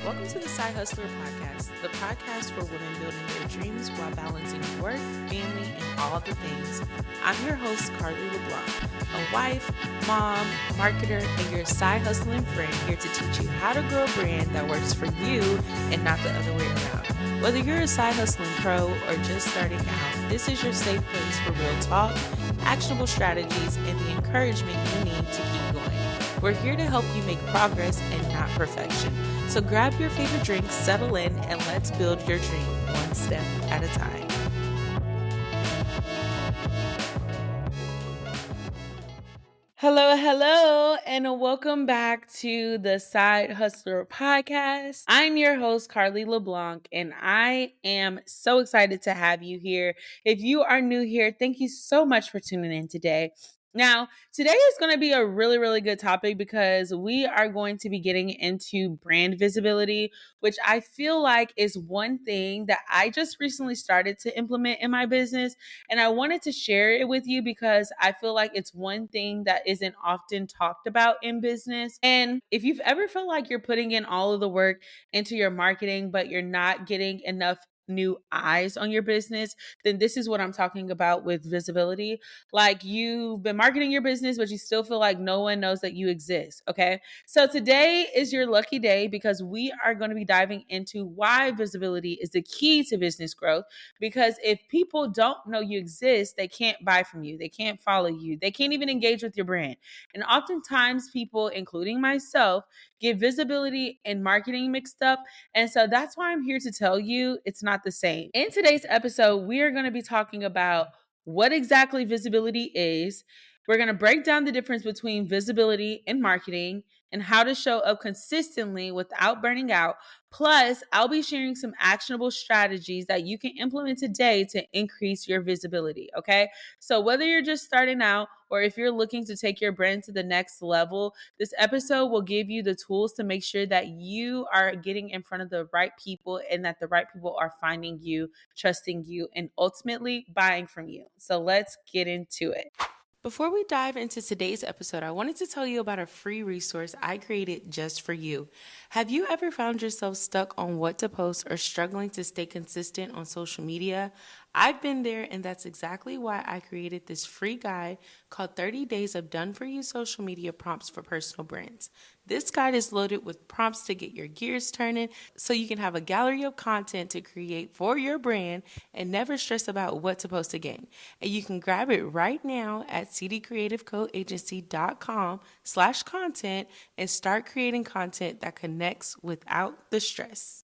Welcome to the Side HustlHER Podcast, the podcast for women building their dreams while balancing work, family, and all the things. I'm your host, Carly LeBlanc, a wife, mom, marketer, and your side hustling friend here to teach you how to grow a brand that works for you and not the other way around. Whether you're a side hustling pro or just starting out, this is your safe place for real talk, actionable strategies, and the encouragement you need to keep going. We're here to help you make progress and not perfection. So grab your favorite drink, settle in, and let's build your dream one step at a time. Hello, and welcome back to the Side HustlHER Podcast. I'm your host, Carly LeBlanc, and I am so excited to have you here. If you are new here, thank you so much for tuning in today. Now, today is going to be a really good topic because we are going to be getting into brand visibility, which I feel like is one thing that I just recently started to implement in my business. And I wanted to share it with you because I feel like it's one thing that isn't often talked about in business. And if you've ever felt like you're putting in all of the work into your marketing, but you're not getting enough new eyes on your business, then this is what I'm talking about with visibility. Like you've been marketing your business, but you still feel like no one knows that you exist. Okay. So today is your lucky day because we are going to be diving into why visibility is the key to business growth. Because if people don't know you exist, they can't buy from you, they can't follow you, they can't even engage with your brand. And oftentimes, people, including myself, get visibility and marketing mixed up. And so that's why I'm here to tell you it's not the same. In today's episode, we are going to be talking about what exactly visibility is. We're going to break down the difference between visibility and marketing and how to show up consistently without burning out. Plus, I'll be sharing some actionable strategies that you can implement today to increase your visibility, okay? So whether you're just starting out or if you're looking to take your brand to the next level, this episode will give you the tools to make sure that you are getting in front of the right people and that the right people are finding you, trusting you, and ultimately buying from you. So let's get into it. Before we dive into today's episode, I wanted to tell you about a free resource I created just for you. Have you ever found yourself stuck on what to post or struggling to stay consistent on social media? I've been there, and that's exactly why I created this free guide called 30 Days of Done For You Social Media Prompts for Personal Brands. This guide is loaded with prompts to get your gears turning so you can have a gallery of content to create for your brand and never stress about what to post again. And you can grab it right now at cdcreativecoagency.com/content and start creating content that connects without the stress.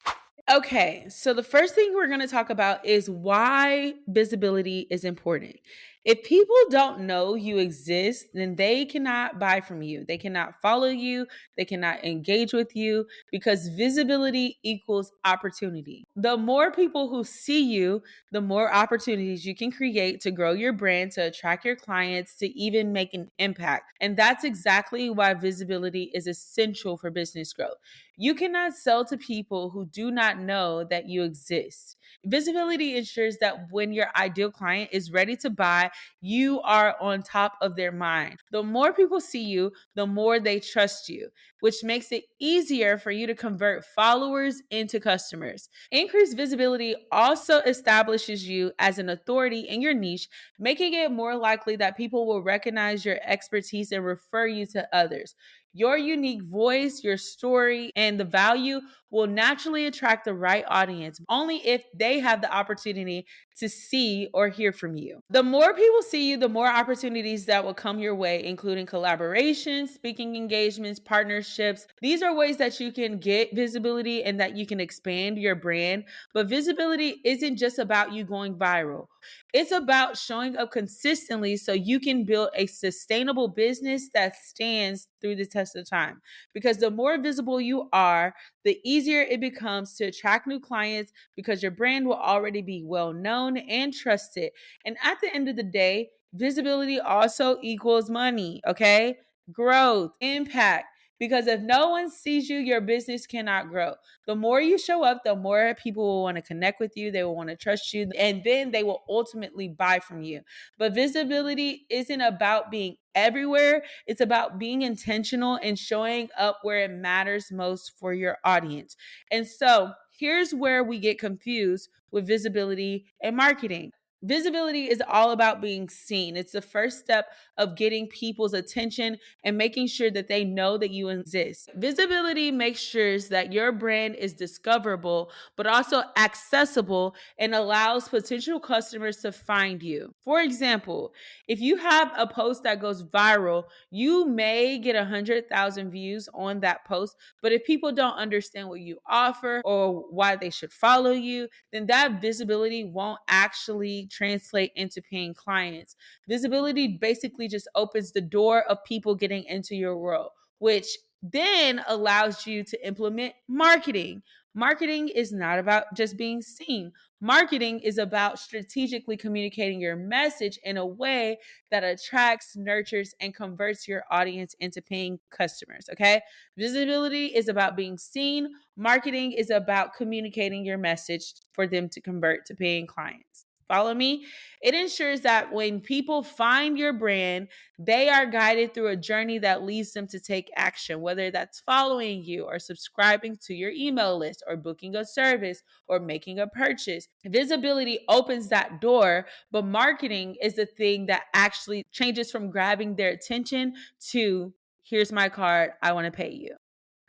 Okay, so the first thing we're going to talk about is why visibility is important. If people don't know you exist, then they cannot buy from you. They cannot follow you. They cannot engage with you because visibility equals opportunity. The more people who see you, the more opportunities you can create to grow your brand, to attract your clients, to even make an impact. And that's exactly why visibility is essential for business growth. You cannot sell to people who do not know that you exist. Visibility ensures that when your ideal client is ready to buy, you are on top of their mind. The more people see you, the more they trust you, which makes it easier for you to convert followers into customers. Increased visibility also establishes you as an authority in your niche, making it more likely that people will recognize your expertise and refer you to others. Your unique voice, your story, and the value will naturally attract the right audience only if they have the opportunity to see or hear from you. The more people see you, the more opportunities that will come your way, including collaborations, speaking engagements, partnerships. These are ways that you can get visibility and that you can expand your brand. But visibility isn't just about you going viral. It's about showing up consistently so you can build a sustainable business that stands through the test of time. Because the more visible you are, the easier it becomes to attract new clients because your brand will already be well known and trusted. And at the end of the day, visibility also equals money, okay? Growth, impact, Because if no one sees you, your business cannot grow. The more you show up, the more people will want to connect with you. They will want to trust you, and then they will ultimately buy from you. But visibility isn't about being everywhere. It's about being intentional and showing up where it matters most for your audience. And so here's where we get confused with visibility and marketing. Visibility is all about being seen. It's the first step of getting people's attention and making sure that they know that you exist. Visibility makes sure that your brand is discoverable, but also accessible and allows potential customers to find you. For example, if you have a post that goes viral, you may get 100,000 views on that post, but if people don't understand what you offer or why they should follow you, then that visibility won't actually translate into paying clients. Visibility basically just opens the door of people getting into your world, which then allows you to implement marketing. Marketing is not about just being seen. Marketing is about strategically communicating your message in a way that attracts, nurtures, and converts your audience into paying customers. Okay. Visibility is about being seen. Marketing is about communicating your message for them to convert to paying clients. Follow me? It ensures that when people find your brand, they are guided through a journey that leads them to take action, whether that's following you or subscribing to your email list or booking a service or making a purchase. Visibility opens that door, but marketing is the thing that actually changes from grabbing their attention to here's my card, I want to pay you.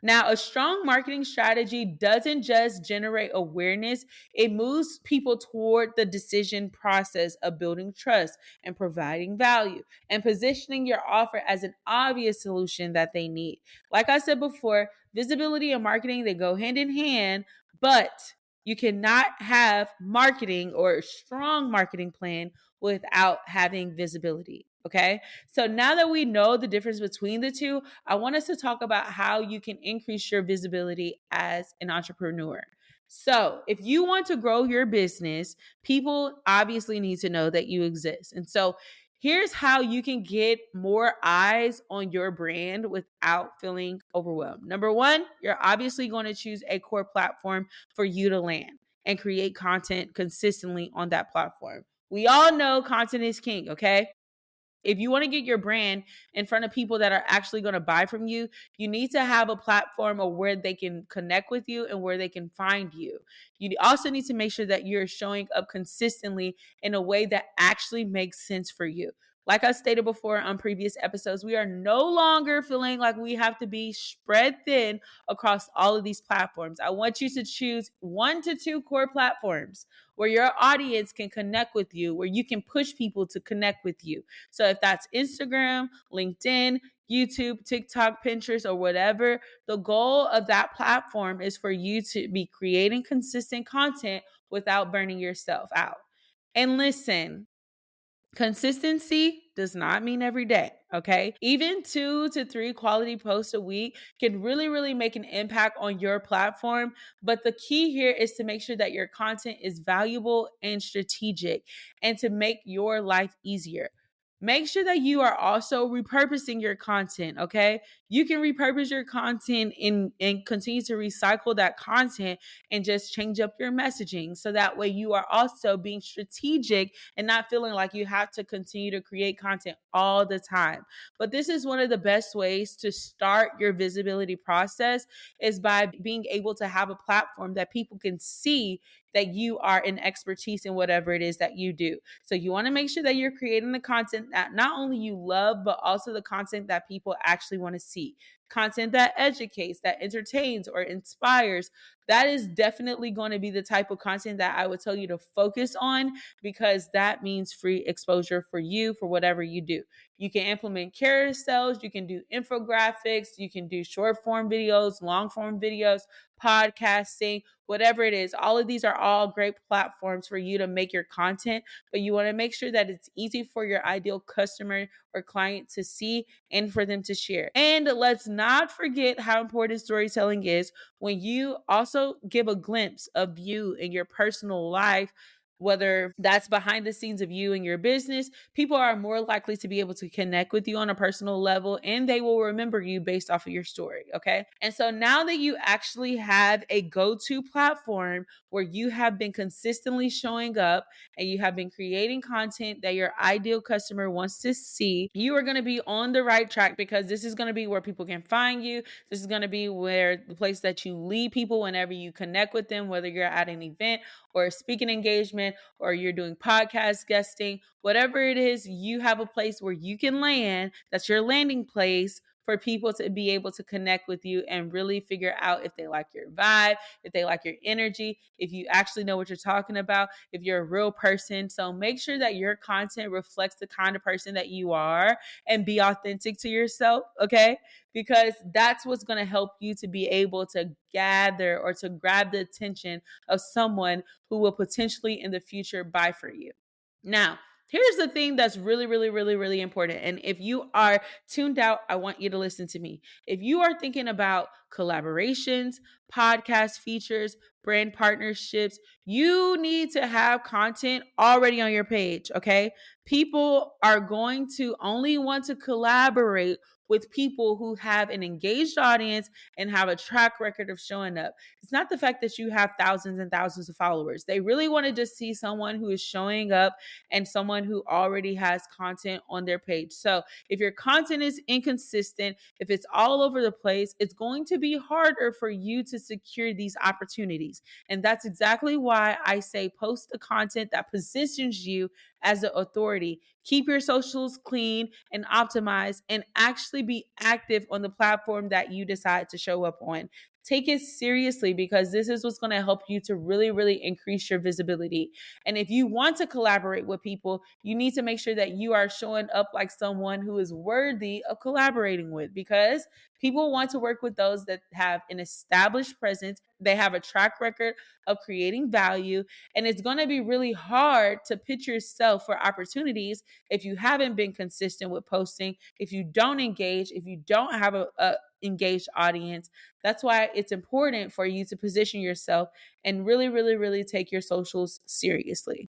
Now, a strong marketing strategy doesn't just generate awareness, it moves people toward the decision process of building trust and providing value and positioning your offer as an obvious solution that they need. Like I said before, visibility and marketing, they go hand in hand, but you cannot have marketing or a strong marketing plan without having visibility. Okay. So now that we know the difference between the two, I want us to talk about how you can increase your visibility as an entrepreneur. So, if you want to grow your business, people obviously need to know that you exist. And so, here's how you can get more eyes on your brand without feeling overwhelmed. Number one, you're obviously going to choose a core platform for you to land and create content consistently on that platform. We all know content is king, okay? If you want to get your brand in front of people that are actually going to buy from you, you need to have a platform of where they can connect with you and where they can find you. You also need to make sure that you're showing up consistently in a way that actually makes sense for you. Like I stated before on previous episodes, we are no longer feeling like we have to be spread thin across all of these platforms. I want you to choose 1 to 2 core platforms where your audience can connect with you, where you can push people to connect with you. So if that's Instagram, LinkedIn, YouTube, TikTok, Pinterest, or whatever, the goal of that platform is for you to be creating consistent content without burning yourself out. And listen, consistency does not mean every day, okay? Even 2 to 3 quality posts a week can really make an impact on your platform. But the key here is to make sure that your content is valuable and strategic and to make your life easier. Make sure that you are also repurposing your content, okay? You can repurpose your content and continue to recycle that content and just change up your messaging. So that way you are also being strategic and not feeling like you have to continue to create content all the time. But this is one of the best ways to start your visibility process is by being able to have a platform that people can see that you are an expertise in whatever it is that you do. So you want to make sure that you're creating the content that not only you love, but also the content that people actually want to see. Content that educates, that entertains, or inspires. That is definitely going to be the type of content that I would tell you to focus on because that means free exposure for you for whatever you do. You can implement carousels, you can do infographics, you can do short form videos, long form videos, podcasting, whatever it is. All of these are all great platforms for you to make your content, but you want to make sure that it's easy for your ideal customer or client to see and for them to share. And let's not forget how important storytelling is when you also give a glimpse of you in your personal life. whether that's behind the scenes of you and your business, people are more likely to be able to connect with you on a personal level, and they will remember you based off of your story. Okay. And so now that you actually have a go-to platform where you have been consistently showing up and you have been creating content that your ideal customer wants to see, you are going to be on the right track, because this is going to be where people can find you. This is going to be where the place that you lead people whenever you connect with them, whether you're at an event or a speaking engagement or you're doing podcast guesting, whatever it is, you have a place where you can land. That's your landing place for people to be able to connect with you and really figure out if they like your vibe, if they like your energy, if you actually know what you're talking about, if you're a real person. So make sure that your content reflects the kind of person that you are, and be authentic to yourself, okay? Because that's what's going to help you to be able to gather or to grab the attention of someone who will potentially in the future buy for you. Now, here's the thing that's really, really, really, really important. And if you are tuned out, I want you to listen to me. If you are thinking about collaborations, podcast features, brand partnerships, you need to have content already on your page, okay? People are going to only want to collaborate with people who have an engaged audience and have a track record of showing up. It's not the fact that you have thousands and thousands of followers. They really want to just see someone who is showing up and someone who already has content on their page. So if your content is inconsistent, if it's all over the place, it's going to be harder for you to secure these opportunities. And that's exactly why I say post the content that positions you as the authority. Keep your socials clean and optimized, and actually be active on the platform that you decide to show up on. Take it seriously, because this is what's going to help you to really, really increase your visibility. And if you want to collaborate with people, you need to make sure that you are showing up like someone who is worthy of collaborating with, because people want to work with those that have an established presence. They have a track record of creating value. And it's going to be really hard to pitch yourself for opportunities if you haven't been consistent with posting, if you don't engage, if you don't have a engaged audience. That's why it's important for you to position yourself and really, really, really take your socials seriously.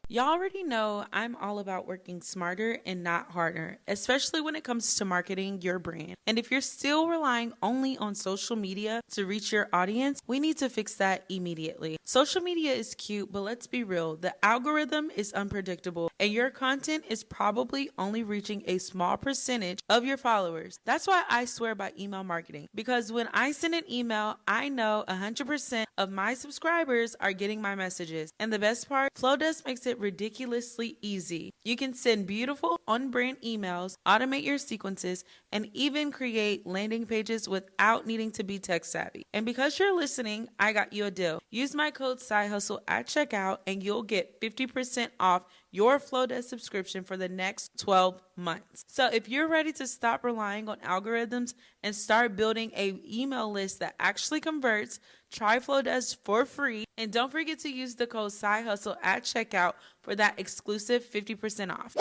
Y'all already know I'm all about working smarter and not harder, especially when it comes to marketing your brand. And if you're still relying only on social media to reach your audience, we need to fix that immediately. Social media is cute, but let's be real. The algorithm is unpredictable, and your content is probably only reaching a small percentage of your followers. That's why I swear by email marketing, because when I send an email, I know 100% of my subscribers are getting my messages. And the best part, Flowdesk makes it ridiculously easy. You can send beautiful on-brand emails, automate your sequences, and even create landing pages without needing to be tech savvy. And because you're listening, I got you a deal. Use my code Side Hustle at checkout and you'll get 50% off your Flowdesk subscription for the next 12 months. So if you're ready to stop relying on algorithms and start building an email list that actually converts, try Flowdesk for free. And don't forget to use the code Side Hustle at checkout for that exclusive 50% off.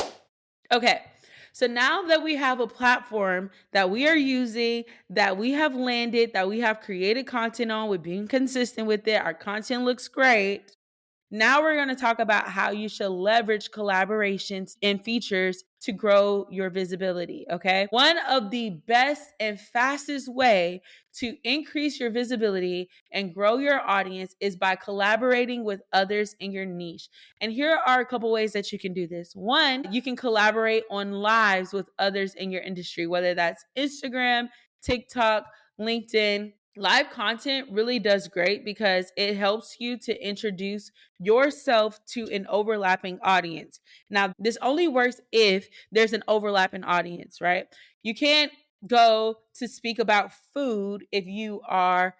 Okay, so now that we have a platform that we are using, that we have landed, that we have created content on, we're being consistent with it, our content looks great. Now we're going to talk about how you should leverage collaborations and features to grow your visibility, okay? One of the best and fastest way to increase your visibility and grow your audience is by collaborating with others in your niche. And here are a couple ways that you can do this. One, you can collaborate on lives with others in your industry, whether that's Instagram, TikTok, LinkedIn. Live content really does great because it helps you to introduce yourself to an overlapping audience. Now, this only works if there's an overlapping audience, right? You can't go to speak about food if you are,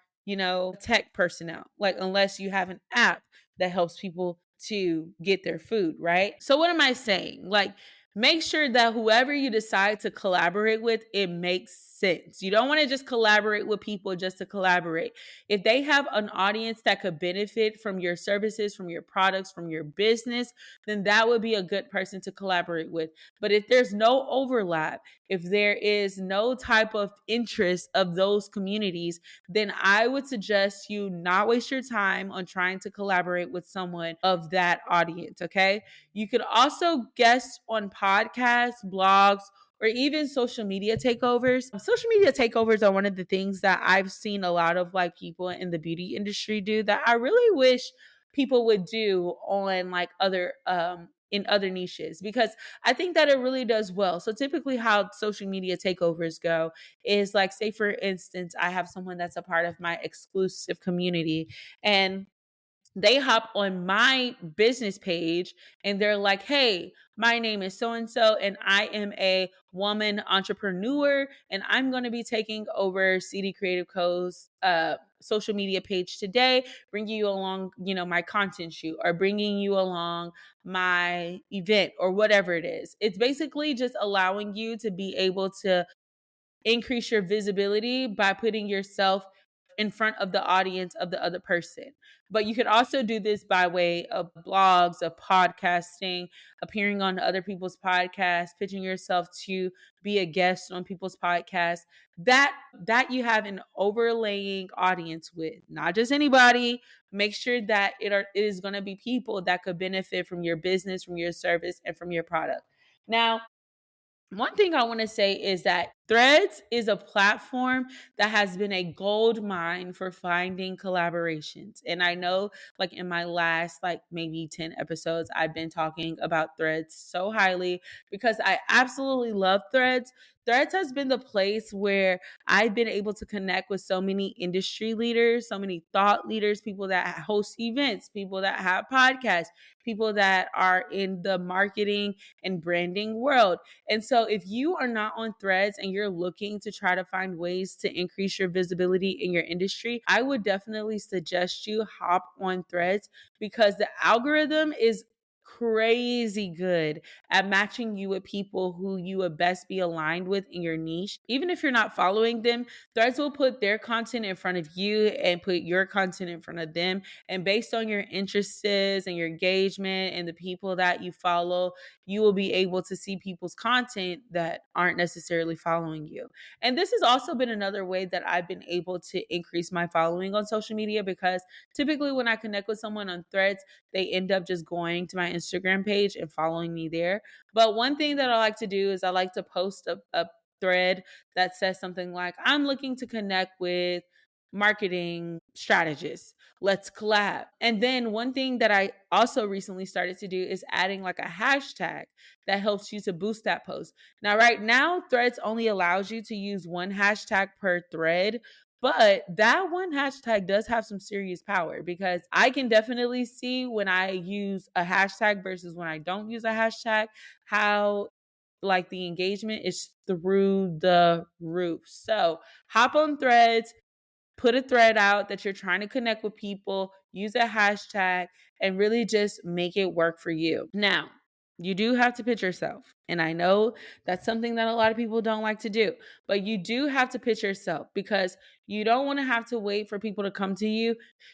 tech personnel, like unless you have an app that helps people to get their food, right? So what am I saying? Like, make sure that whoever you decide to collaborate with, it makes sense. You don't want to just collaborate with people just to collaborate. If they have an audience that could benefit from your services, from your products, from your business, then that would be a good person to collaborate with. But if there's no overlap, if there is no type of interest of those communities, then I would suggest you not waste your time on trying to collaborate with someone of that audience, okay? You could also guest on podcasts, blogs, or even social media takeovers. Social media takeovers are one of the things that I've seen a lot of like people in the beauty industry do that I really wish people would do on like other in other niches, because I think that it really does well. So typically how social media takeovers go is like, say for instance, I have someone that's a part of my exclusive community, and they hop on my business page and they're like, hey, my name is so and so, and I am a woman entrepreneur, and I'm going to be taking over CD Creative Co.'s social media page today, bringing you along, my content shoot, or bringing you along my event, or whatever it is. It's basically just allowing you to be able to increase your visibility by putting yourself in front of the audience of the other person. But you could also do this by way of blogs, of podcasting, appearing on other people's podcasts, pitching yourself to be a guest on people's podcasts. That you have an overlaying audience with, not just anybody. Make sure that it is going to be people that could benefit from your business, from your service, and from your product. Now, one thing I want to say is that Threads is a platform that has been a gold mine for finding collaborations. And I know, like, in my last, like, maybe 10 episodes, I've been talking about Threads so highly because I absolutely love Threads. Threads has been the place where I've been able to connect with so many industry leaders, so many thought leaders, people that host events, people that have podcasts, people that are in the marketing and branding world. And so if you are not on Threads and you're looking to try to find ways to increase your visibility in your industry, I would definitely suggest you hop on Threads, because the algorithm is crazy good at matching you with people who you would best be aligned with in your niche. Even if you're not following them, Threads will put their content in front of you and put your content in front of them. And based on your interests and your engagement and the people that you follow, you will be able to see people's content that aren't necessarily following you. And this has also been another way that I've been able to increase my following on social media, because typically when I connect with someone on Threads, they end up just going to my Instagram page and following me there. But one thing that I like to do is I like to post a thread that says something like, I'm looking to connect with marketing strategists. Let's collab. And then one thing that I also recently started to do is adding like a hashtag that helps you to boost that post. Now, right now, Threads only allows you to use one hashtag per thread. But that one hashtag does have some serious power, because I can definitely see when I use a hashtag versus when I don't use a hashtag, how like the engagement is through the roof. So hop on Threads, put a thread out that you're trying to connect with people, use a hashtag, and really just make it work for you. Now, you do have to pitch yourself. And I know that's something that a lot of people don't like to do, but you do have to pitch yourself, because you don't want to have to wait for people to come to you.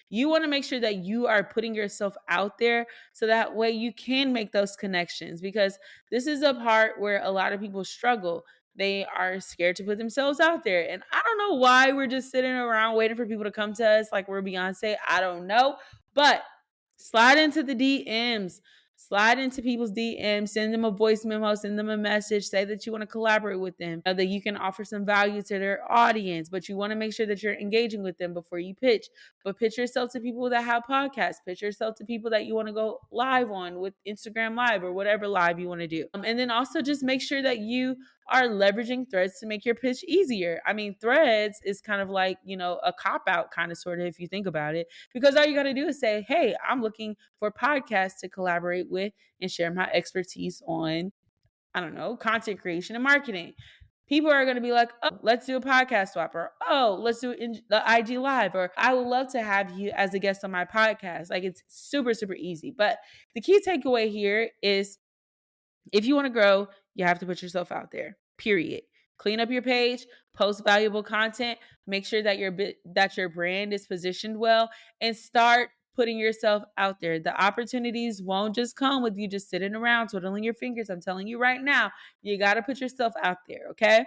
You want to make sure that you are putting yourself out there so that way you can make those connections, because this is a part where a lot of people struggle. They are scared to put themselves out there. And I don't know why we're just sitting around waiting for people to come to us like we're Beyonce. I don't know. But slide into the DMs. Slide into people's DMs, send them a voice memo, send them a message, say that you want to collaborate with them, that you can offer some value to their audience, but you want to make sure that you're engaging with them before you pitch. But pitch yourself to people that have podcasts, pitch yourself to people that you want to go live on with Instagram Live or whatever live you want to do. And then also just make sure that you are leveraging Threads to make your pitch easier. I mean, Threads is kind of like, a cop out kind of sort of, if you think about it, because all you got to do is say, hey, I'm looking for podcasts to collaborate with and share my expertise on, I don't know, content creation and marketing. People are going to be like, oh, let's do a podcast swap, or, oh, let's do the IG live, or I would love to have you as a guest on my podcast. Like, it's super, super easy. But the key takeaway here is, if you want to grow, you have to put yourself out there, period. Clean up your page, post valuable content, make sure that your brand is positioned well, and start putting yourself out there. The opportunities won't just come with you just sitting around twiddling your fingers. I'm telling you right now, you got to put yourself out there, okay?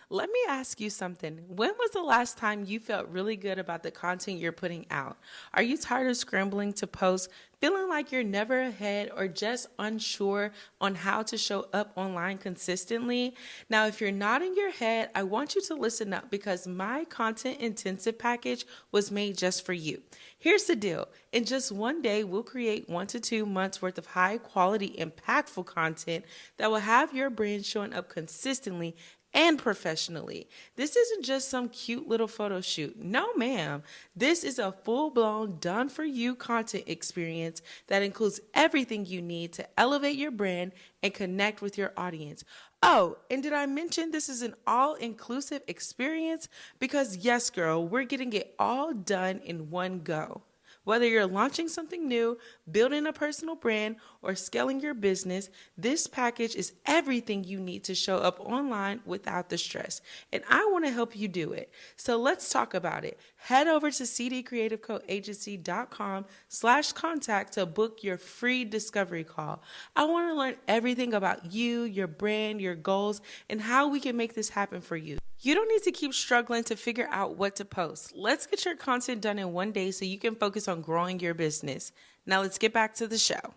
Let me ask you something. When was the last time you felt really good about the content you're putting out? Are you tired of scrambling to post, feeling like you're never ahead, or just unsure on how to show up online consistently? Now, if you're nodding your head, I want you to listen up because my content intensive package was made just for you. Here's the deal. In just one day, we'll create 1 to 2 months worth of high quality, impactful content that will have your brand showing up consistently and professionally. This isn't just some cute little photo shoot. No, ma'am. This is a full-blown, done-for-you content experience that includes everything you need to elevate your brand and connect with your audience. Oh, and did I mention this is an all-inclusive experience? Because yes, girl, we're getting it all done in one go. Whether you're launching something new, building a personal brand, or scaling your business, this package is everything you need to show up online without the stress. And I want to help you do it. So let's talk about it. Head over to cdcreativecoagency.com/contact to book your free discovery call. I want to learn everything about you, your brand, your goals, and how we can make this happen for you. You don't need to keep struggling to figure out what to post. Let's get your content done in one day so you can focus on growing your business. Now let's get back to the show.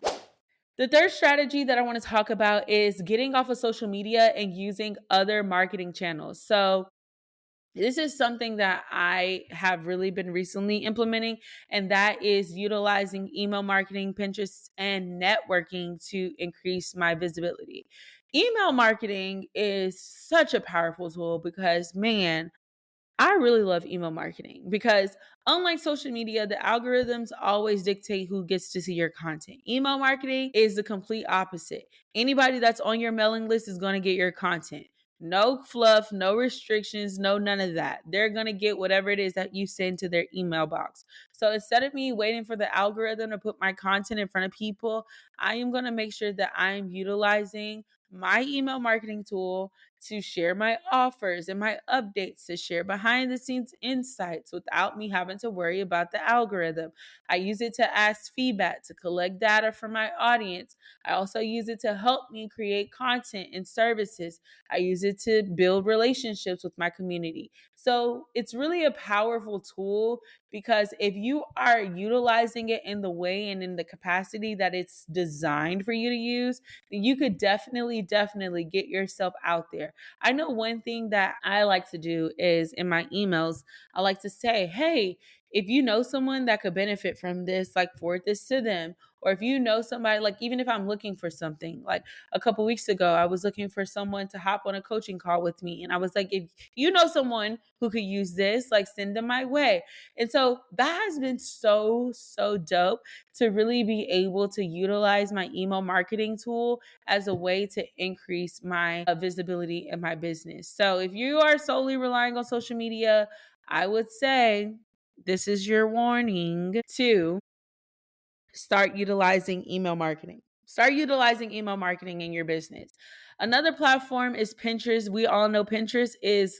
The third strategy that I want to talk about is getting off of social media and using other marketing channels. So this is something that I have really been recently implementing, and that is utilizing email marketing, Pinterest, and networking to increase my visibility. Email marketing is such a powerful tool because, man, I really love email marketing because unlike social media, the algorithms always dictate who gets to see your content. Email marketing is the complete opposite. Anybody that's on your mailing list is going to get your content. No fluff, no restrictions, no none of that. They're going to get whatever it is that you send to their email box. So instead of me waiting for the algorithm to put my content in front of people, I am going to make sure that I'm utilizing my email marketing tool to share my offers and my updates, to share behind the scenes insights without me having to worry about the algorithm. I use it to ask feedback, to collect data from my audience. I also use it to help me create content and services. I use it to build relationships with my community. So it's really a powerful tool because if you are utilizing it in the way and in the capacity that it's designed for you to use, then you could definitely get yourself out there. I know one thing that I like to do is in my emails, I like to say, hey, if you know someone that could benefit from this, like forward this to them. Or if you know somebody, like even if I'm looking for something, like a couple weeks ago, I was looking for someone to hop on a coaching call with me. And I was like, if you know someone who could use this, like send them my way. And so that has been so dope to really be able to utilize my email marketing tool as a way to increase my visibility in my business. So if you are solely relying on social media, I would say this is your warning to start utilizing email marketing. Start utilizing email marketing in your business. Another platform is Pinterest. We all know Pinterest is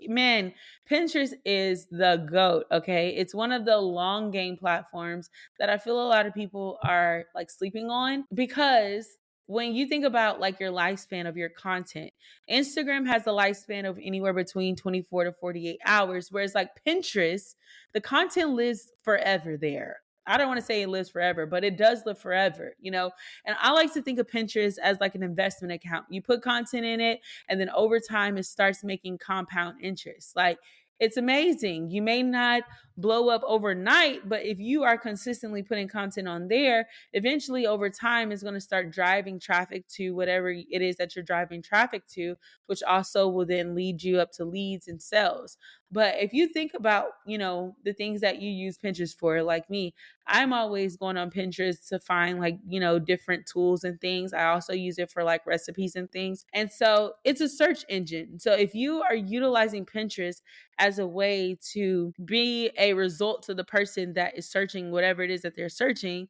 the GOAT, okay? It's one of the long game platforms that I feel a lot of people are like sleeping on because when you think about like your lifespan of your content, Instagram has a lifespan of anywhere between 24 to 48 hours, whereas like Pinterest, the content lives forever there. I don't want to say it lives forever, but it does live forever, you know? And I like to think of Pinterest as like an investment account. You put content in it, and then over time, it starts making compound interest. Like, it's amazing. You may not blow up overnight, but if you are consistently putting content on there, eventually over time, it's going to start driving traffic to whatever it is that you're driving traffic to, which also will then lead you up to leads and sales. But if you think about, you know, the things that you use Pinterest for, like me, I'm always going on Pinterest to find like, you know, different tools and things. I also use it for like recipes and things. And so it's a search engine. So if you are utilizing Pinterest as a way to be a result to the person that is searching whatever it is that they're searching,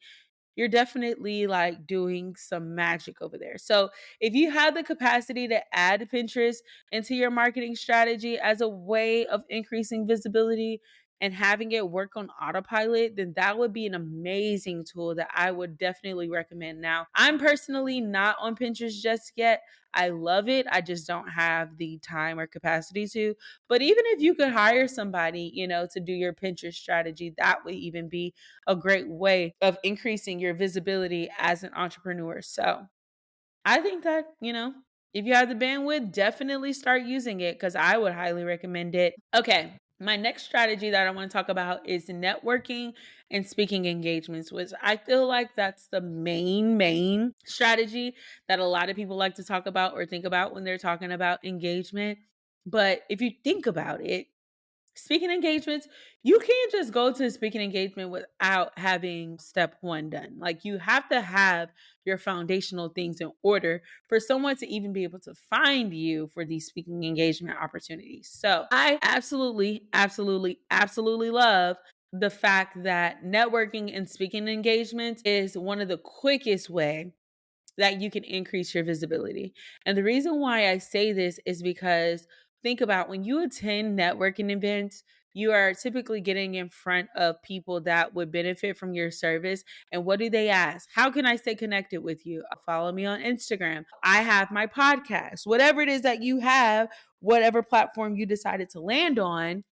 you're definitely like doing some magic over there. So if you have the capacity to add Pinterest into your marketing strategy as a way of increasing visibility and having it work on autopilot, then that would be an amazing tool that I would definitely recommend. Now, I'm personally not on Pinterest just yet. I love it. I just don't have the time or capacity to. But even if you could hire somebody, to do your Pinterest strategy, that would even be a great way of increasing your visibility as an entrepreneur. So I think that, if you have the bandwidth, definitely start using it because I would highly recommend it. Okay. My next strategy that I want to talk about is networking and speaking engagements, which I feel like that's the main strategy that a lot of people like to talk about or think about when they're talking about engagement. But if you think about it, speaking engagements, you can't just go to a speaking engagement without having step one done. Like you have to have your foundational things in order for someone to even be able to find you for these speaking engagement opportunities. So I absolutely love the fact that networking and speaking engagements is one of the quickest way that you can increase your visibility. And the reason why I say this is because think about when you attend networking events, you are typically getting in front of people that would benefit from your service. And what do they ask? How can I stay connected with you? Follow me on Instagram. I have my podcast. Whatever it is that you have, whatever platform you decided to land on,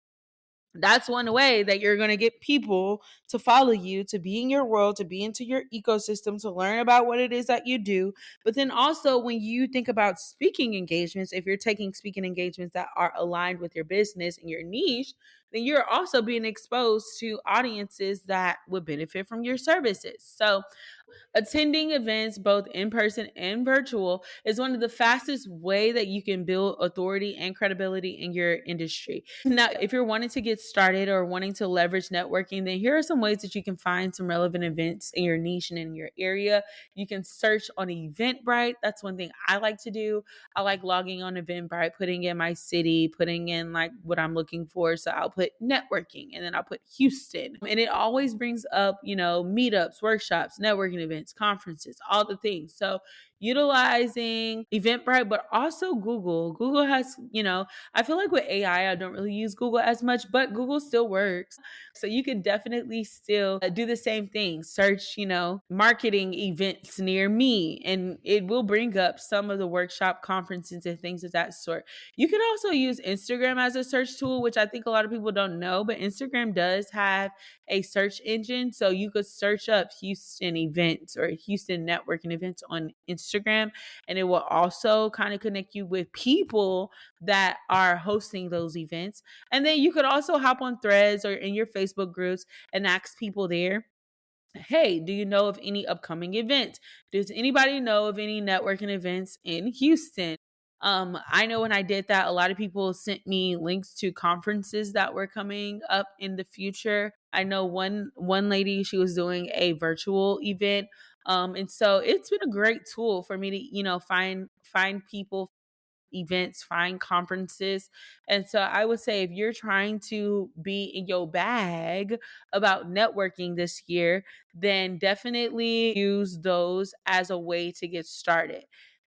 that's one way that you're going to get people to follow you, to be in your world, to be into your ecosystem, to learn about what it is that you do. But then also, when you think about speaking engagements, if you're taking speaking engagements that are aligned with your business and your niche, then you're also being exposed to audiences that would benefit from your services. So, attending events both in person and virtual is one of the fastest way that you can build authority and credibility in your industry. Now, if you're wanting to get started or wanting to leverage networking, then here are some ways that you can find some relevant events in your niche and in your area. You can search on Eventbrite. That's one thing I like to do. I like logging on Eventbrite, putting in my city, putting in like what I'm looking for. So I'll put networking and then I'll put Houston. And it always brings up, meetups, workshops, networking events, conferences, all the things. So utilizing Eventbrite, but also Google. Google has, I feel like with AI, I don't really use Google as much, but Google still works. So you can definitely still do the same thing. Search, marketing events near me, and it will bring up some of the workshop conferences and things of that sort. You can also use Instagram as a search tool, which I think a lot of people don't know, but Instagram does have a search engine. So you could search up Houston events or Houston networking events on Instagram, and it will also kind of connect you with people that are hosting those events. And then you could also hop on threads or in your Facebook groups and ask people there, hey, do you know of any upcoming events? Does anybody know of any networking events in Houston? I know when I did that, a lot of people sent me links to conferences that were coming up in the future. I know one lady, she was doing a virtual event. And so it's been a great tool for me to, find people, events, find conferences. And so I would say if you're trying to be in your bag about networking this year, then definitely use those as a way to get started.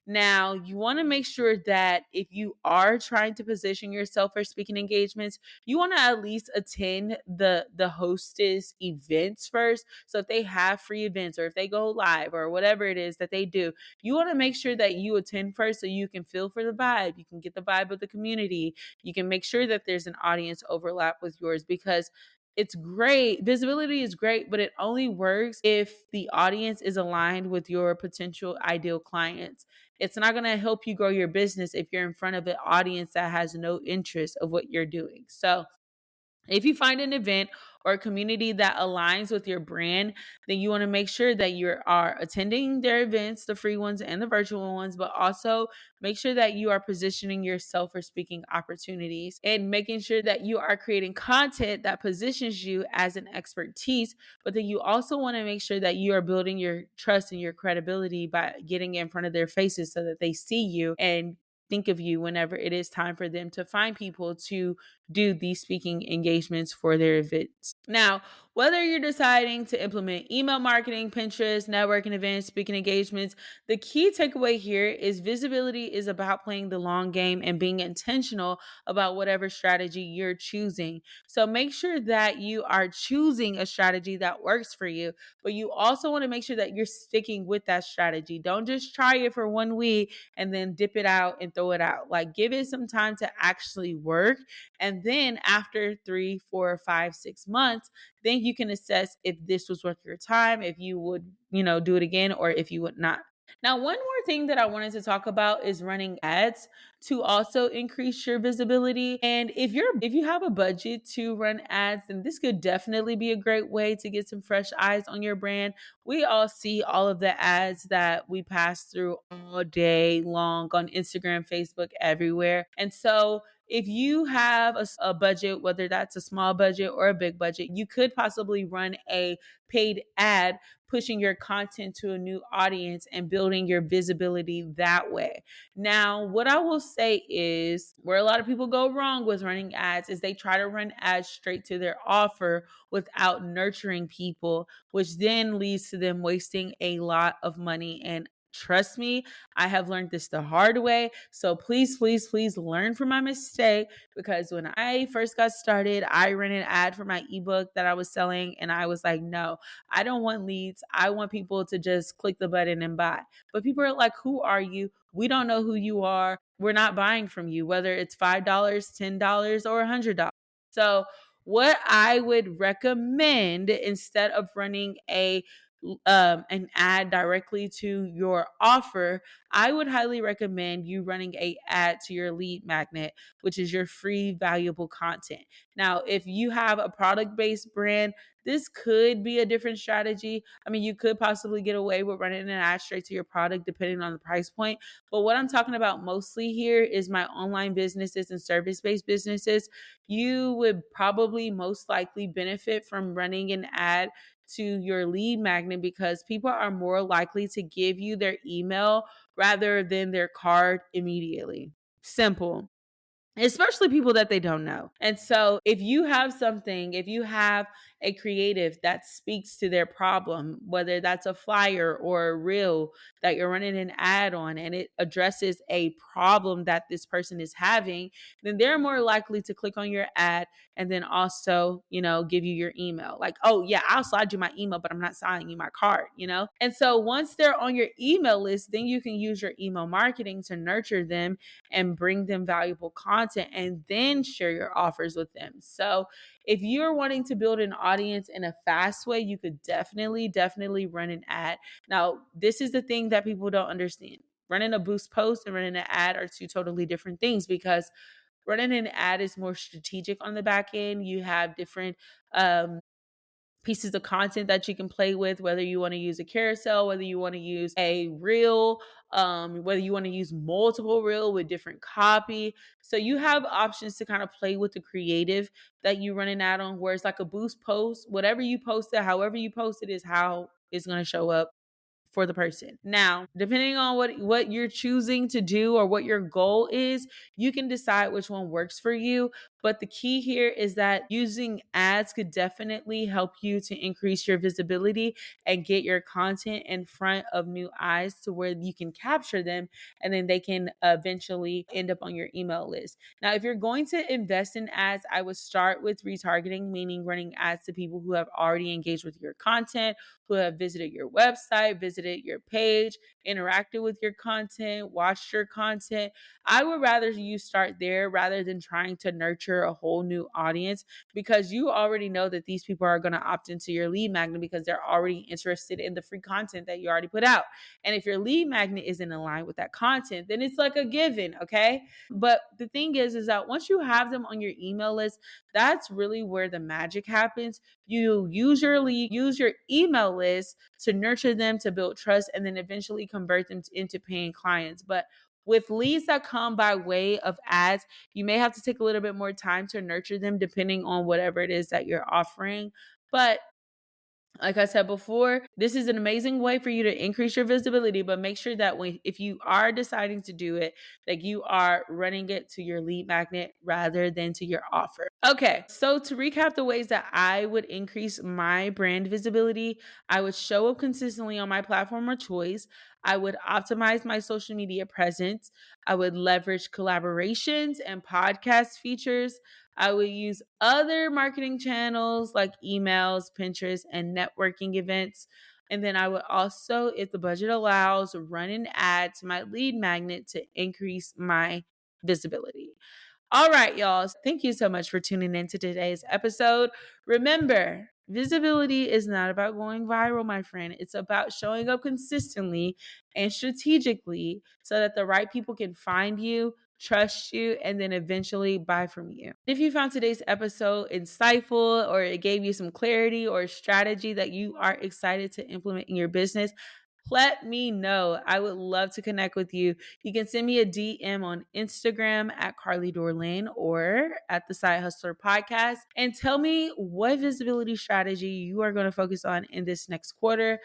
Now, you want to make sure that if you are trying to position yourself for speaking engagements, you want to at least attend the hostess events first. So if they have free events or if they go live or whatever it is that they do, you want to make sure that you attend first so you can feel for the vibe. You can get the vibe of the community. You can make sure that there's an audience overlap with yours because it's great. Visibility is great, but it only works if the audience is aligned with your potential ideal clients. It's not going to help you grow your business if you're in front of an audience that has no interest of what you're doing. So if you find an event or a community that aligns with your brand, then you want to make sure that you are attending their events, the free ones and the virtual ones, but also make sure that you are positioning yourself for speaking opportunities and making sure that you are creating content that positions you as an expertise. But then you also want to make sure that you are building your trust and your credibility by getting in front of their faces so that they see you and think of you whenever it is time for them to find people to do these speaking engagements for their events. Now, Whether you're deciding to implement email marketing, Pinterest, networking events, speaking engagements, the key takeaway here is visibility is about playing the long game and being intentional about whatever strategy you're choosing. So make sure that you are choosing a strategy that works for you, but you also want to make sure that you're sticking with that strategy. Don't just try it for 1 week and then dip it out and throw it out. Like, give it some time to actually work. And then after 3, 4, 5, 6 months, then you can assess if this was worth your time, if you would, do it again, or if you would not. Now, one more thing that I wanted to talk about is running ads to also increase your visibility. And if you have a budget to run ads, then this could definitely be a great way to get some fresh eyes on your brand. We all see all of the ads that we pass through all day long on Instagram, Facebook, everywhere. And so if you have a budget, whether that's a small budget or a big budget, you could possibly run a paid ad pushing your content to a new audience and building your visibility that way. Now, what I will say is where a lot of people go wrong with running ads is they try to run ads straight to their offer without nurturing people, which then leads to them wasting a lot of money. And trust me, I have learned this the hard way. So please, please, please learn from my mistake, because when I first got started, I ran an ad for my ebook that I was selling, and I was like, no, I don't want leads. I want people to just click the button and buy. But people are like, who are you? We don't know who you are. We're not buying from you, whether it's $5, $10, or $100. So what I would recommend, instead of running an ad directly to your offer, I would highly recommend you running a ad to your lead magnet, which is your free valuable content. Now, if you have a product-based brand, this could be a different strategy. I mean, you could possibly get away with running an ad straight to your product depending on the price point. But what I'm talking about mostly here is my online businesses and service-based businesses. You would probably most likely benefit from running an ad to your lead magnet, because people are more likely to give you their email rather than their card immediately. Simple, especially people that they don't know. And so if you have a creative that speaks to their problem, whether that's a flyer or a reel that you're running an ad on, and it addresses a problem that this person is having, then they're more likely to click on your ad and then also, give you your email. Like, oh yeah, I'll slide you my email, but I'm not signing you my card. And so once they're on your email list, then you can use your email marketing to nurture them and bring them valuable content, and then share your offers with them. So if you're wanting to build an audience in a fast way, you could definitely run an ad. Now, this is the thing that people don't understand. Running a boost post and running an ad are two totally different things, because running an ad is more strategic on the back end. You have different pieces of content that you can play with, whether you want to use a carousel, whether you want to use a reel, whether you want to use multiple reel with different copy. So you have options to kind of play with the creative that you run an ad on, where it's like a boost post. Whatever you post it, however you post it, is how it's going to show up for the person. Now, depending on what you're choosing to do or what your goal is, you can decide which one works for you. But the key here is that using ads could definitely help you to increase your visibility and get your content in front of new eyes to where you can capture them, and then they can eventually end up on your email list. Now, if you're going to invest in ads, I would start with retargeting, meaning running ads to people who have already engaged with your content, who have visited your website, visited your page, interacted with your content, watched your content. I would rather you start there rather than trying to nurture a whole new audience, because you already know that these people are going to opt into your lead magnet because they're already interested in the free content that you already put out. And if your lead magnet isn't aligned with that content, then it's like a given, okay? But the thing is that once you have them on your email list, that's really where the magic happens. You usually use your email list to nurture them, to build trust, and then eventually convert them into paying clients. But with leads that come by way of ads, you may have to take a little bit more time to nurture them depending on whatever it is that you're offering. But Like I said before, this is an amazing way for you to increase your visibility, but make sure that if you are deciding to do it, that you are running it to your lead magnet rather than to your offer. Okay, so to recap the ways that I would increase my brand visibility, I would show up consistently on my platform of choice. I would optimize my social media presence. I would leverage collaborations and podcast features. I would use other marketing channels like emails, Pinterest, and networking events. And then I would also, if the budget allows, run an ad to my lead magnet to increase my visibility. All right, y'all. Thank you so much for tuning in to today's episode. Remember, visibility is not about going viral, my friend. It's about showing up consistently and strategically so that the right people can find you, trust you, and then eventually buy from you. If you found today's episode insightful or it gave you some clarity or strategy that you are excited to implement in your business, let me know. I would love to connect with you. You can send me a DM on Instagram at Carly Dorlin or at the Side HustlHER Podcast and tell me what visibility strategy you are going to focus on in this next quarter.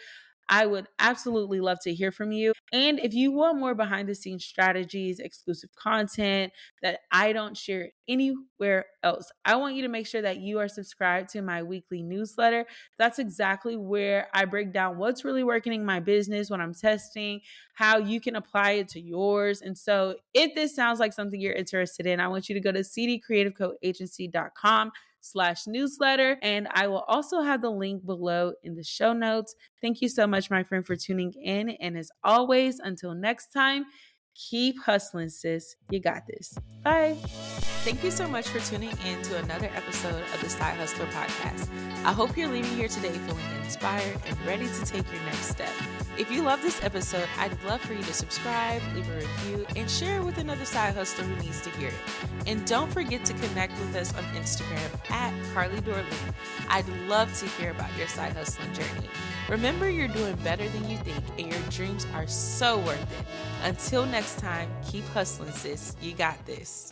I would absolutely love to hear from you. And if you want more behind the scenes strategies, exclusive content that I don't share anywhere else, I want you to make sure that you are subscribed to my weekly newsletter. That's exactly where I break down what's really working in my business, what I'm testing, how you can apply it to yours. And so if this sounds like something you're interested in, I want you to go to cdcreativecoagency.com/newsletter. And I will also have the link below in the show notes. Thank you so much, my friend, for tuning in. And as always, until next time, keep hustling, sis. You got this. Bye. Thank you so much for tuning in to another episode of the Side HustlHER Podcast. I hope you're leaving here today feeling inspired and ready to take your next step. If you love this episode, I'd love for you to subscribe, leave a review, and share it with another side hustler who needs to hear it. And don't forget to connect with us on Instagram at Carly Dorlin. I'd love to hear about your side hustling journey. Remember, you're doing better than you think, and your dreams are so worth it. Until next time, keep hustling, sis. You got this.